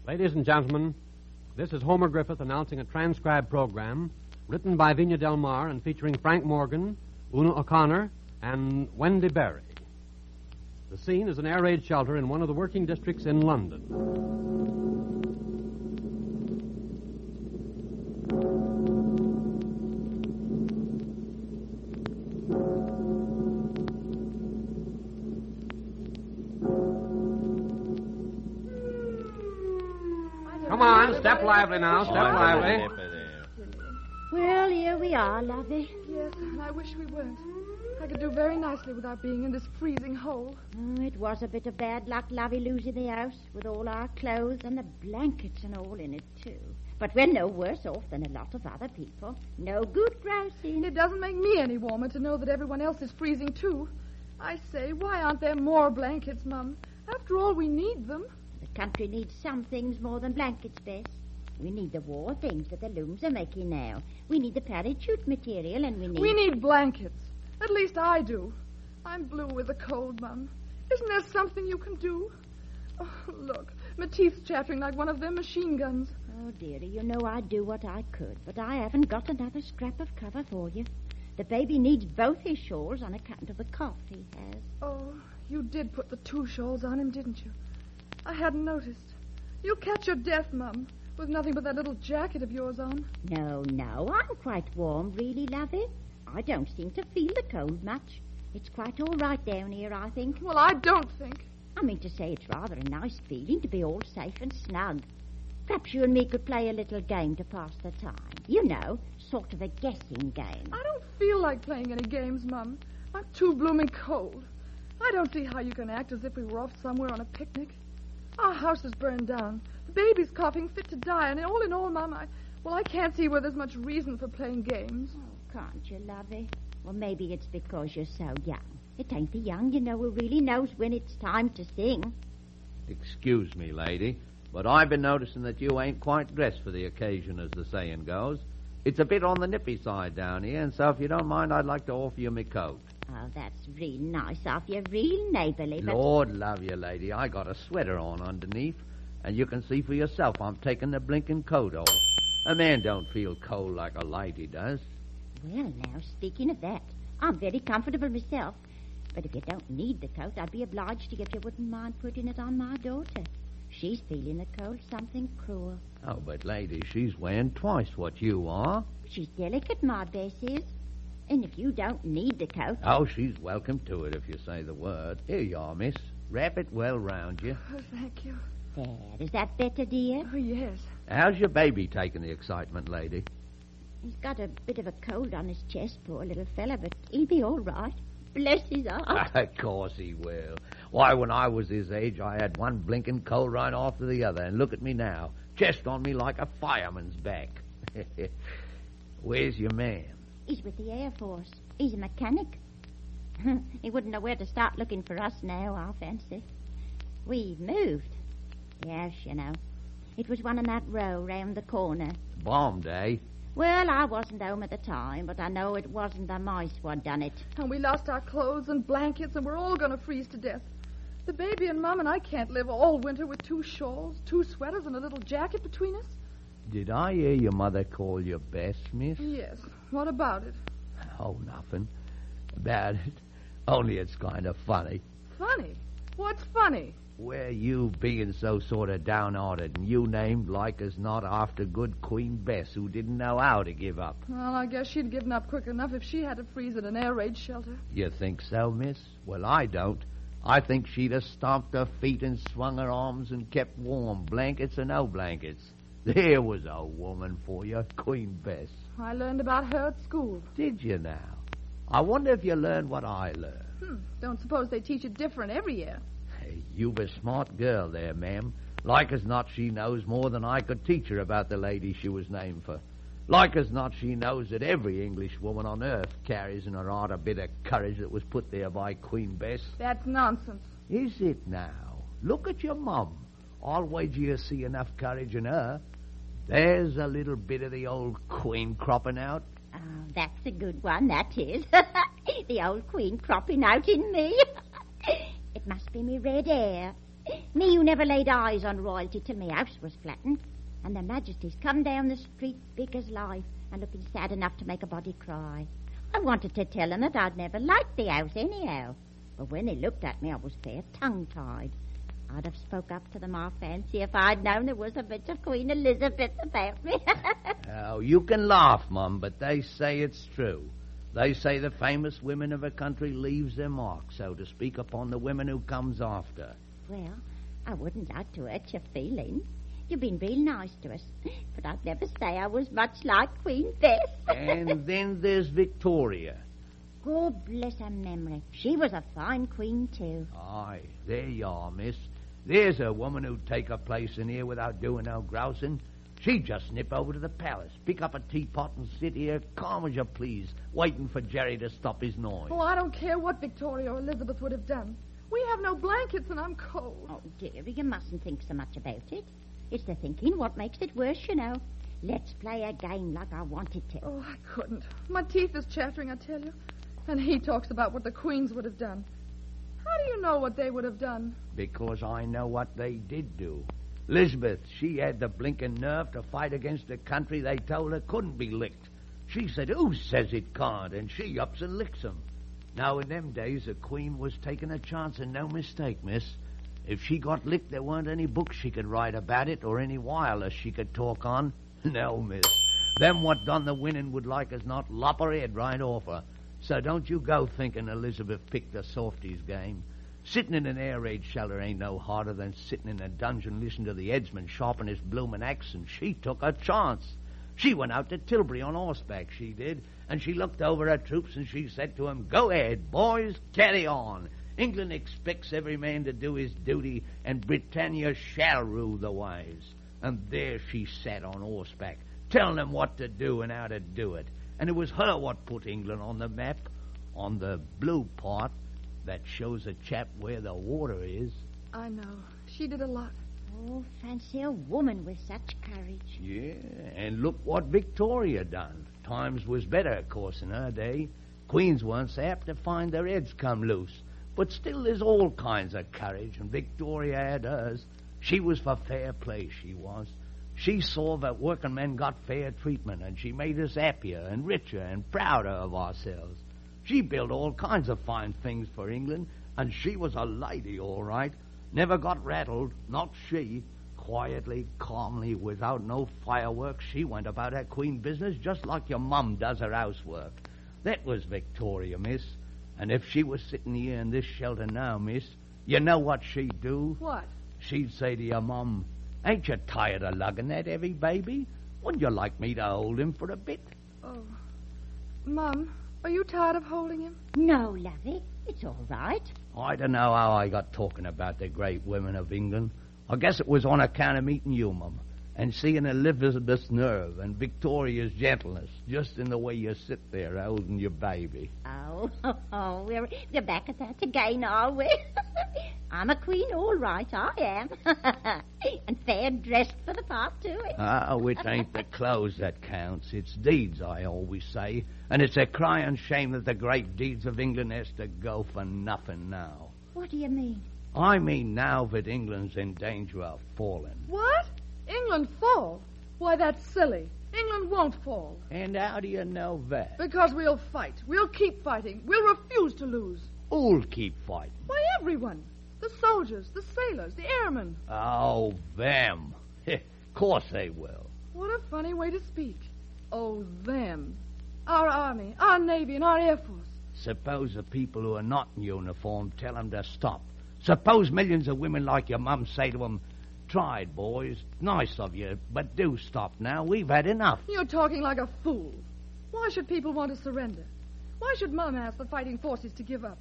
Ladies and gentlemen, this is Homer Griffith announcing a transcribed program written by Vigna Del Mar and featuring Frank Morgan, Una O'Connor, and Wendy Barrie. The scene is an air raid shelter in one of the working districts in London. Come on, step lively now, step lively. Well, here we are, lovey. Yes, and I wish we weren't. I could do very nicely without being in this freezing hole. Oh, it was a bit of bad luck, lovey, losing the house with all our clothes and the blankets and all in it, too. But we're no worse off than a lot of other people. No good grousing. It doesn't make me any warmer to know that everyone else is freezing, too. I say, why aren't there more blankets, Mum? After all, we need them. The country needs some things more than blankets, Bess. We need the war things that the looms are making now. We need the parachute material, and we need... We need blankets. At least I do. I'm blue with the cold, Mum. Isn't there something you can do? Oh, look, my teeth's chattering like one of them machine guns. Oh, dearie, you know I'd do what I could, but I haven't got another scrap of cover for you. The baby needs both his shawls on account of the cough he has. Oh, you did put the 2 shawls on him, didn't you? I hadn't noticed. You'll catch your death, Mum, with nothing but that little jacket of yours on. No, I'm quite warm, really, lovey. I don't seem to feel the cold much. It's quite all right down here, I think. Well, I don't think. I mean to say it's rather a nice feeling to be all safe and snug. Perhaps you and me could play a little game to pass the time. You know, sort of a guessing game. I don't feel like playing any games, Mum. I'm too blooming cold. I don't see how you can act as if we were off somewhere on a picnic. Our house is burned down. The baby's coughing fit to die, and all in all, Mum, I can't see where there's much reason for playing games. Oh, can't you, lovey? Well, maybe it's because you're so young. It ain't the young, you know, who really knows when it's time to sing. Excuse me, lady, but I've been noticing that you ain't quite dressed for the occasion, as the saying goes. It's a bit on the nippy side down here, and so if you don't mind, I'd like to offer you my coat. Oh, that's real nice of you, real neighbourly, but... Lord love you, lady, I got a sweater on underneath, and you can see for yourself I'm taking the blinking coat off. A man don't feel cold like a lady does. Well, now, speaking of that, I'm very comfortable myself. But if you don't need the coat, I'd be obliged to you if you wouldn't mind putting it on my daughter. She's feeling the cold something cruel. Oh, but, lady, she's wearing twice what you are. She's delicate, my Bess is. And if you don't need the coat... Oh, she's welcome to it if you say the word. Here you are, miss. Wrap it well round you. Oh, thank you. There, is that better, dear? Oh, yes. How's your baby taking the excitement, lady? He's got a bit of a cold on his chest, poor little fella, but he'll be all right. Bless his heart. Of course he will. Why, when I was his age, I had one blinking cold right after the other, and look at me now. Chest on me like a fireman's back. Where's your man? He's with the Air Force. He's a mechanic. He wouldn't know where to start looking for us now, I fancy. We've moved. Yes, you know. It was one in that row round the corner. Bomb day. Well, I wasn't home at the time, but I know it wasn't the mice what done it. And we lost our clothes and blankets, and we're all going to freeze to death. The baby and Mum and I can't live all winter with 2 shawls, 2 sweaters, and a little jacket between us. Did I hear your mother call you Bess, miss? Yes. What about it? Oh, nothing about it. Only it's kind of funny. Funny? What's funny? Where you being so sort of downhearted, and you named like as not after good Queen Bess, who didn't know how to give up. Well, I guess she'd given up quick enough if she had to freeze in an air raid shelter. You think so, miss? Well, I don't. I think she'd have stomped her feet and swung her arms and kept warm, blankets or no blankets. There was a woman for you, Queen Bess. I learned about her at school. Did you now? I wonder if you learned what I learned. Don't suppose they teach it different every year. Hey, you've a smart girl there, ma'am. Like as not, she knows more than I could teach her about the lady she was named for. Like as not, she knows that every English woman on earth carries in her heart a bit of courage that was put there by Queen Bess. That's nonsense. Is it now? Look at your mum. I'll wager you see enough courage in her. There's a little bit of the old queen cropping out. Oh, that's a good one, that is. The old queen cropping out in me. It must be me red hair. Me who never laid eyes on royalty till me house was flattened, and their majesties come down the street big as life and looking sad enough to make a body cry. I wanted to tell them that I'd never liked the house anyhow, but when they looked at me I was fair tongue-tied. I'd have spoke up to them, I fancy, if I'd known there was a bit of Queen Elizabeth about me. Oh, you can laugh, Mum, but they say it's true. They say the famous women of a country leaves their mark, so to speak, upon the women who comes after. Well, I wouldn't like to hurt your feelings. You've been real nice to us, but I'd never say I was much like Queen Bess. And then there's Victoria. God bless her memory. She was a fine queen, too. Aye, there you are, miss. There's a woman who'd take a place in here without doing no grousing. She'd just nip over to the palace, pick up a teapot and sit here calm as you please, waiting for Jerry to stop his noise. Oh, I don't care what Victoria or Elizabeth would have done. We have no blankets and I'm cold. Oh, dearie, you mustn't think so much about it. It's the thinking what makes it worse, you know. Let's play a game like I wanted to. Oh, I couldn't. My teeth is chattering, I tell you. And he talks about what the queens would have done. How do you know what they would have done? Because I know what they did do. Elizabeth, she had the blinking nerve to fight against a country they told her couldn't be licked. She said, who says it can't? And she ups and licks 'em. Now, in them days, a queen was taking a chance and no mistake, miss. If she got licked, there weren't any books she could write about it or any wireless she could talk on. No, miss. Them what done the winning would like as not lop her head right off her. So don't you go thinking Elizabeth picked the softies game. Sitting in an air raid shelter ain't no harder than sitting in a dungeon listening to the headsman sharpen his bloomin' axe, and she took a chance. She went out to Tilbury on horseback, she did, and she looked over her troops and she said to 'em, go ahead, boys, carry on. England expects every man to do his duty, and Britannia shall rule the waves. And there she sat on horseback, telling them what to do and how to do it. And it was her what put England on the map, on the blue part that shows a chap where the water is. I know. She did a lot. Oh, fancy a woman with such courage. Yeah, and look what Victoria done. Times was better, of course, in her day. Queens weren't so apt to find their heads come loose. But still there's all kinds of courage, and Victoria had hers. She was for fair play, she was. She saw that working men got fair treatment, and she made us happier and richer and prouder of ourselves. She built all kinds of fine things for England, and she was a lady, all right. Never got rattled, not she. Quietly, calmly, without no fireworks, she went about her queen business just like your mum does her housework. That was Victoria, miss. And if she was sitting here in this shelter now, miss, you know what she'd do? What? She'd say to your mum, ain't you tired of lugging that heavy baby? Wouldn't you like me to hold him for a bit? Oh. Mum, are you tired of holding him? No, lovey, it's all right. I don't know how I got talking about the great women of England. I guess it was on account of meeting you, Mum, and seeing Elizabeth's nerve and Victoria's gentleness, just in the way you sit there holding your baby. Oh, we're back at that again, are we? I'm a queen, all right, I am. And fair dressed for the part, too. Oh, it ain't the clothes that counts. It's deeds, I always say. And it's a crying shame that the great deeds of England has to go for nothing now. What do you mean? I mean now that England's in danger of falling. What? England fall? Why, that's silly. England won't fall. And how do you know that? Because we'll fight. We'll keep fighting. We'll refuse to lose. Who'll keep fighting? Why, everyone. The soldiers, the sailors, the airmen. Oh, them. Course they will. What a funny way to speak. Oh, them. Our army, our navy, and our air force. Suppose the people who are not in uniform tell them to stop. Suppose millions of women like your mum say to them, tried, boys. Nice of you, but do stop now. We've had enough. You're talking like a fool. Why should people want to surrender? Why should Mum ask the fighting forces to give up?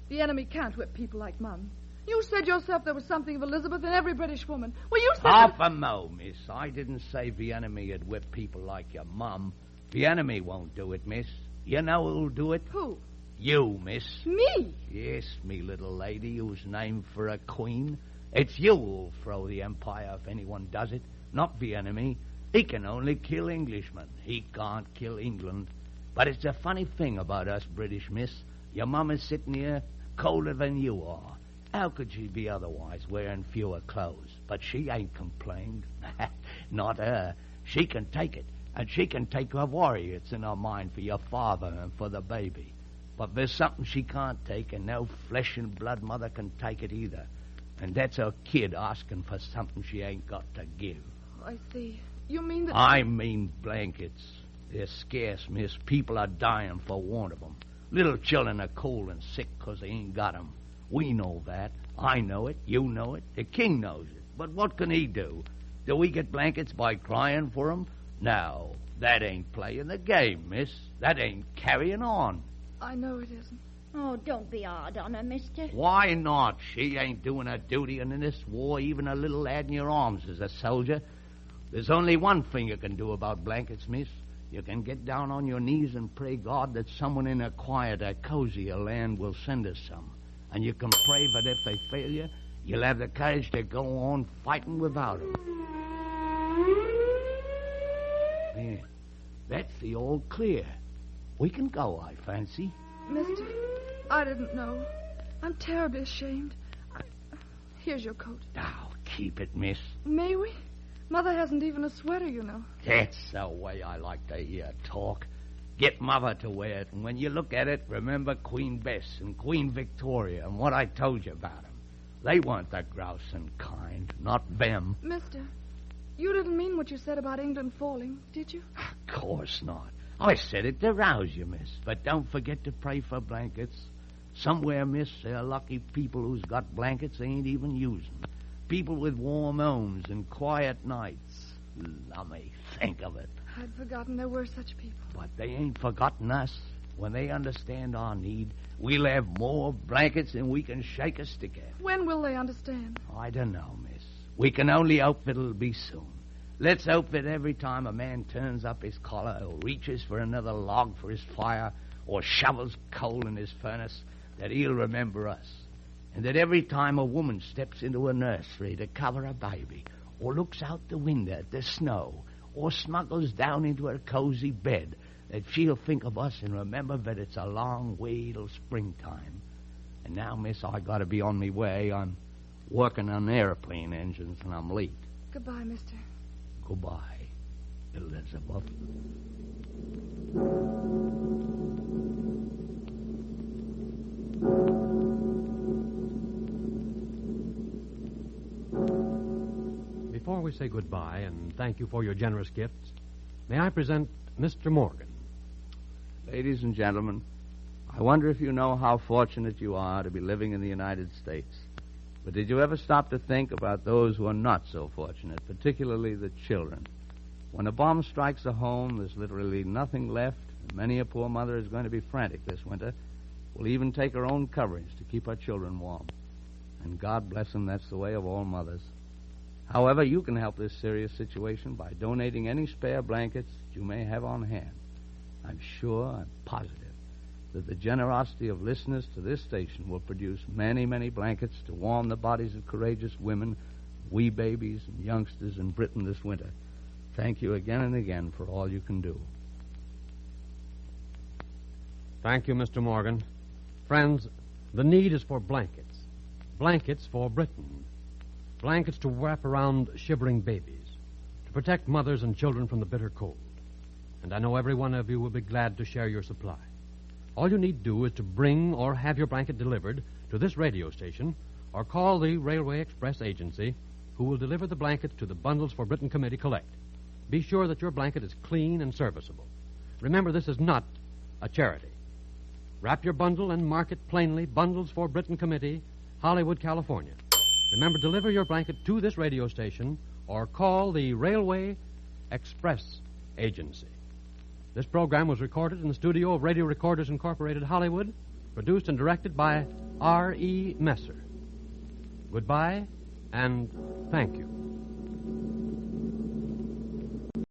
The enemy can't whip people like Mum. You said yourself there was something of Elizabeth in every British woman. Well, you said... Half a mo, miss. I didn't say the enemy had whipped people like your mum. The enemy won't do it, miss. You know who'll do it? Who? You, miss. Me? Yes, me little lady who's named for a queen. It's you who'll throw the empire if anyone does it, not the enemy. He can only kill Englishmen. He can't kill England. But it's a funny thing about us British, miss. Your mum is sitting here colder than you are. How could she be otherwise, wearing fewer clothes? But she ain't complained. Not her. She can take it. And she can take her worry it's in her mind for your father and for the baby. But there's something she can't take, and no flesh and blood mother can take it either. And that's her kid asking for something she ain't got to give. I see. You mean that... I mean blankets. They're scarce, miss. People are dying for want of them. Little children are cold and sick 'cause they ain't got 'em. We know that. I know it. You know it. The king knows it. But what can he do? Do we get blankets by crying for 'em? No, that ain't playing the game, miss. That ain't carrying on. I know it isn't. Oh, don't be hard on her, mister. Why not? She ain't doing her duty, and in this war, even a little lad in your arms is a soldier. There's only one thing you can do about blankets, miss. You can get down on your knees and pray God that someone in a quieter, cozier land will send us some. And you can pray that if they fail you, you'll have the courage to go on fighting without them. Yeah, that's the all clear. We can go, I fancy. Mister, I didn't know. I'm terribly ashamed. Here's your coat. Now, keep it, miss. May we? Mother hasn't even a sweater, you know. That's the way I like to hear talk. Get Mother to wear it, and when you look at it, remember Queen Bess and Queen Victoria and what I told you about them. They weren't the grousing kind, not them. Mister, you didn't mean what you said about England falling, did you? Of course not. I said it to rouse you, miss. But don't forget to pray for blankets. Somewhere, miss, there are lucky people who's got blankets they ain't even using. People with warm homes and quiet nights. Lummy, think of it. I'd forgotten there were such people. But they ain't forgotten us. When they understand our need, we'll have more blankets than we can shake a stick at. When will they understand? I don't know, miss. We can only hope that it'll be soon. Let's hope that every time a man turns up his collar or reaches for another log for his fire or shovels coal in his furnace, that he'll remember us. And that every time a woman steps into a nursery to cover a baby or looks out the window at the snow or snuggles down into her cozy bed, that she'll think of us and remember that it's a long way till springtime. And now, miss, I gotta be on me way. I'm working on airplane engines and I'm late. Goodbye, mister. Goodbye, Elizabeth. Before we say goodbye and thank you for your generous gifts, may I present Mr. Morgan. Ladies and gentlemen, I wonder if you know how fortunate you are to be living in the United States. But did you ever stop to think about those who are not so fortunate, particularly the children? When a bomb strikes a home, there's literally nothing left, and many a poor mother is going to be frantic this winter. Will even take her own coverings to keep her children warm. And God bless them, that's the way of all mothers. However, you can help this serious situation by donating any spare blankets you may have on hand. I'm positive, that the generosity of listeners to this station will produce many, many blankets to warm the bodies of courageous women, wee babies, and youngsters in Britain this winter. Thank you again and again for all you can do. Thank you, Mr. Morgan. Friends, the need is for blankets. Blankets for Britain. Blankets to wrap around shivering babies, to protect mothers and children from the bitter cold. And I know every one of you will be glad to share your supply. All you need do is to bring or have your blanket delivered to this radio station or call the Railway Express Agency, who will deliver the blankets to the Bundles for Britain Committee Collect. Be sure that your blanket is clean and serviceable. Remember, this is not a charity. Wrap your bundle and mark it plainly, Bundles for Britain Committee, Hollywood, California. Remember, deliver your blanket to this radio station or call the Railway Express Agency. This program was recorded in the studio of Radio Recorders Incorporated, Hollywood, produced and directed by R.E. Messer. Goodbye, and thank you.